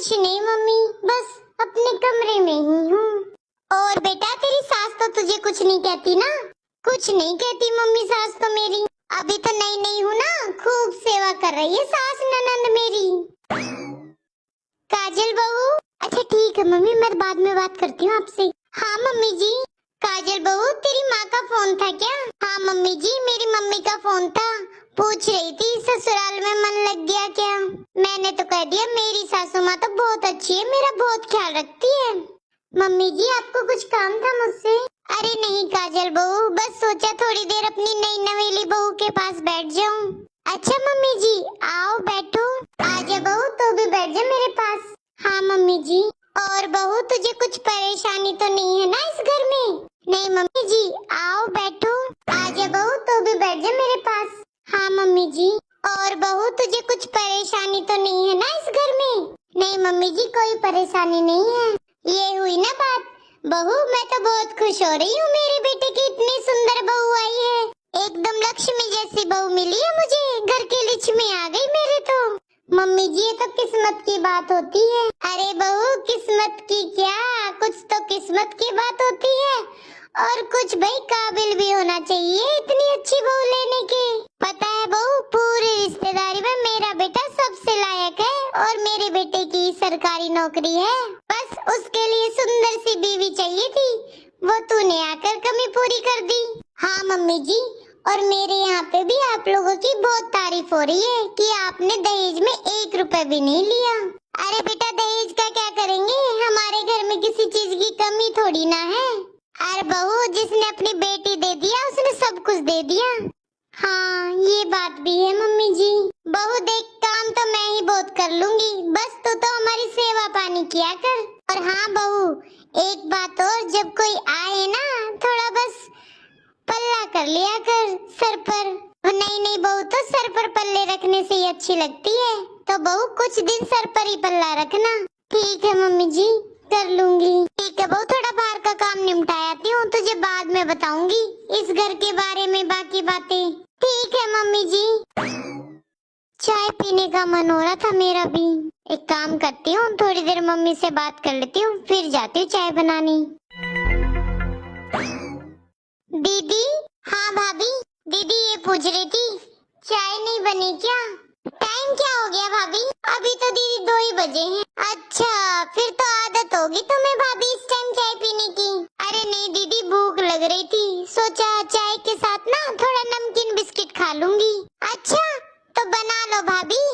कुछ नहीं मम्मी, बस अपने कमरे में ही हूँ। और बेटा तेरी सास तो तुझे कुछ नहीं कहती ना? कुछ नहीं कहती मम्मी सास तो मेरी, अभी तो नई नई हूँ ना, खूब सेवा कर रही है सास ननंद मेरी। काजल बहू, अच्छा ठीक है मम्मी, मैं बाद में बात करती हूँ आपसे। हाँ मम्मी जी। काजल बहू तेरी माँ का फोन था क्या? हाँ मम्मी जी, मेरी मम्मी का फोन था, पूछ रही थी ससुराल में मन लग गया क्या? मैंने तो कह दिया मेरी सासू माँ तो बहुत अच्छी है, मेरा बहुत ख्याल रखती है। मम्मी जी आपको कुछ काम था मुझसे? अरे नहीं काजल बहू, बस सोचा थोड़ी देर अपनी नई नवेली बहू के पास बैठ जाऊं। अच्छा मम्मी जी, आओ बैठो। आजा बहू, तो भी बैठ जा मेरे पास। हाँ मम्मी जी। और बहू तुझे कुछ परेशानी तो नहीं है ना इस घर में? नहीं मम्मी जी, आओ बैठो। आजा बहू, तो भी बैठ जा मेरे पास। हाँ मम्मी जी। और बहू तुझे कुछ परेशानी तो नहीं है ना इस घर में? नहीं मम्मी जी, कोई परेशानी नहीं है। ये हुई ना बात। बहू मैं तो बहुत खुश हो रही हूँ, मेरे बेटे की इतनी सुंदर बहू आई है, एकदम लक्ष्मी जैसी बहू मिली है मुझे, घर की लक्ष्मी आ गई मेरे तो। मम्मी जी ये तो किस्मत की बात होती है। अरे बहू किस्मत की क्या, कुछ तो किस्मत की बात होती है, और कुछ भाई काबिल भी होना चाहिए इतनी अच्छी बहू लेने के। पता है बहू, पूरी रिश्तेदारी में मेरा बेटा सबसे लायक है, और मेरे बेटे की सरकारी नौकरी है, बस उसके लिए सुंदर सी बीवी चाहिए थी, वो तूने आकर कमी पूरी कर दी। हाँ मम्मी जी, और मेरे यहाँ पे भी आप लोगों की बहुत तारीफ हो रही है कि आपने दहेज में 1 रुपए भी नहीं लिया। अरे बेटा दहेज का क्या करेंगे, हमारे घर में किसी चीज की कमी थोड़ी ना है। अरे बहू जिसने अपनी बेटी दे दिया उसने सब कुछ दे दिया। हाँ ये बात भी है मम्मी जी। बहू देख, काम तो मैं ही बहुत कर लूंगी, बस तू तो हमारी सेवा पानी किया कर। और हाँ बहू एक बात और, जब कोई आए ना थोड़ा बस पल्ला कर लिया कर सर पर। नहीं नहीं बहू, तो सर पर पल्ले रखने से ही अच्छी लगती है, तो बहू कुछ दिन सर पर ही पल्ला रखना। ठीक है मम्मी जी, कर लूंगी। ठीक है बहू, थोड़ा बाहर का काम निपटा आती हूँ, तुझे बाद में बताऊंगी इस घर के बारे में बाकी बातें। ठीक है मम्मी जी। चाय पीने का मन हो रहा था मेरा भी, एक काम करती हूँ थोड़ी देर मम्मी से बात कर लेती हूँ, फिर जाती हूँ चाय बनाने। दीदी। हाँ भाभी। दीदी ये पूछ रही थी चाय नहीं बनी क्या? टाइम क्या हो गया भाभी? अभी तो दीदी 2 ही बजे हैं। अच्छा फिर तो आदत होगी तुम्हें भाभी इस टाइम चाय पीने की। अरे नहीं दीदी, भूख लग रही थी, सोचा चाय के साथ ना थोड़ा नमकीन बिस्किट खा लूंगी। अच्छा तो बना लो भाभी।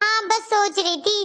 हाँ बस सोच रही थी